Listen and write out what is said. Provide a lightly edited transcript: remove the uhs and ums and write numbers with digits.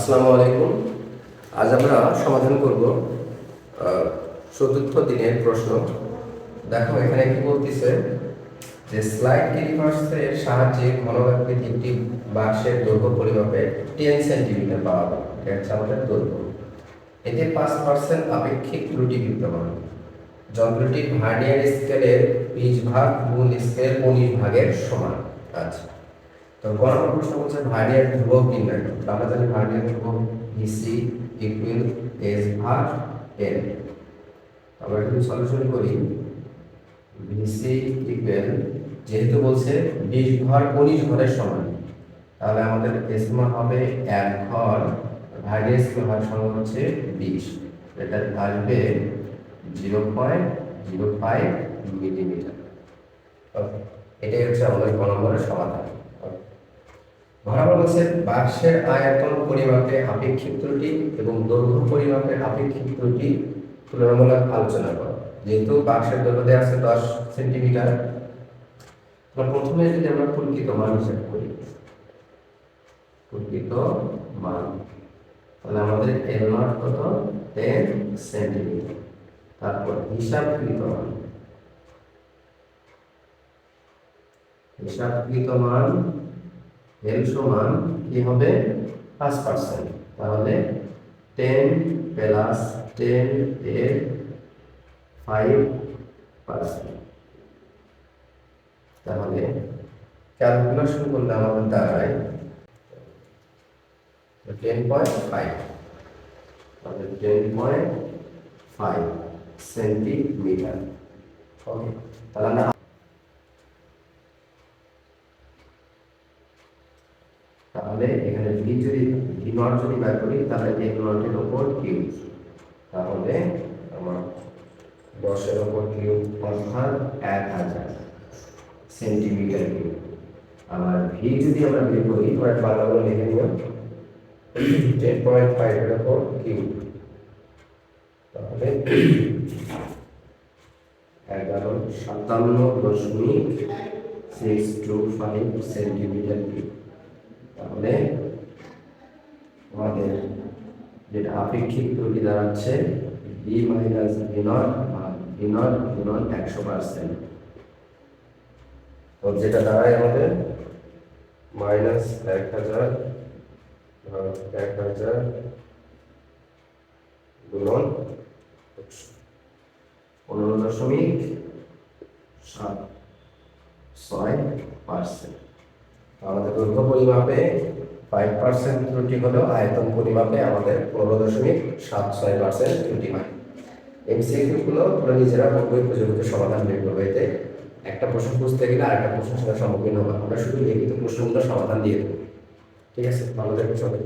আসসালামু আলাইকুম। আজ আমরা সমাধান করব চতুর্থ দিনের প্রশ্ন। দেখো এখানে কি বলতেছে যে স্লাইড ক্লিপার্সের সাহায্যে ঘনকাকৃতির একটি বাঁশের দৈর্ঘ্য পরিমাপে 10 সেন্টিমিটার পাওয়া যায়। এটা হচ্ছে আমাদের দৈর্ঘ্য। এতে 5% আপেক্ষিক ত্রুটি বিদ্যমান। যন্ত্রটির ভার্নিয়ার স্কেলের 20 ভাগ গুণ স্কেল 19 ভাগের সমান। আচ্ছা, তো গণনা প্রশ্ন বলছে ভার্নিয়ার ধ্রুবক নির্ণয় করো। আমরা জানি ভার্নিয়ার ধ্রুবক ভিসি ইকুয়াল এস ভাগ এন। আমরা যদি সলিউশন করি ভিসি ইকুয়াল, যেহেতু বলছে 20 ঘর 19 ঘরের সমান, তাহলে আমাদের এস মান হবে 1 ঘর, ভার্নিয়ার স্কেল হওয়ার সমান হচ্ছে 20, এটা আসবে 0.05 মিলিমিটার। ওকে, এটাই হচ্ছে আমাদের গ নম্বরের সমাধান। ঘনাবার বলছে বাক্সের আয়তন পরিমাপে আপেক্ষিক ত্রুটি এবং দৈর্ঘ্য পরিমাপে আপেক্ষিক ত্রুটি তুলনামূলক আলোচনা করো। যেহেতু বাক্সের দৈর্ঘ্য দেওয়া আছে 10 সেন্টিমিটার, প্রথমে যদি আমরা প্রকৃত মান হিসাব করি, প্রকৃত মান, তাহলে আমাদের এল নট কত 10 সেন্টিমিটার। তারপর হিসাবকৃত মান, হিসাবকৃত মান এল সমান কি হবে 5%, তাহলে 10 প্লাস 10 এর 5%, তাহলে ক্যালকুলেশন করলে আমাদের দাঁড়ায় 10.5, তাহলে 10.5 সেন্টিমিটার। ওকে, তাহলে এখানে ভি নট যদি বের করি, তাহলে এল নটের উপর কিউ, তাহলে আমার 10 উপর কিউ অর্থাৎ 1000 সেন্টিমিটার কিউব। আবার ভি যদি আমরা বের করি, ওটা বাংলা করে লিখে নিও 10.5 এর উপর কিউ, তাহলে 1157.625 সেন্টিমিটার কিউব। তাহলে আমাদের যেটা আপেক্ষিক ত্রুটি দাঁড়াচ্ছে ভি মাইনাস ভি নট ভাগ ভি নট গুণন 100%, তো যেটা দাঁড়ায় আমাদের মাইনাস 1000 ভাগ 1000 গুণন 15.76%। আমাদের দৈর্ঘ্য পরিমাপে 5% ত্রুটি হলেও আয়তন পরিমাপে আমাদের 15.76% ত্রুটি হয়। এমসিকিউ গুলো তোমরা নিজেরা বই খুঁজে খুঁজে সমাধান বের করবে। এতে একটা প্রশ্ন বুঝতে গেলে আরেকটা প্রশ্নের সাথে সম্মুখীন হবে। আমরা শুধু লিখিত প্রশ্নগুলো সমাধান দিয়ে দেবো। ঠিক আছে, ভালো থাকবে সবাই।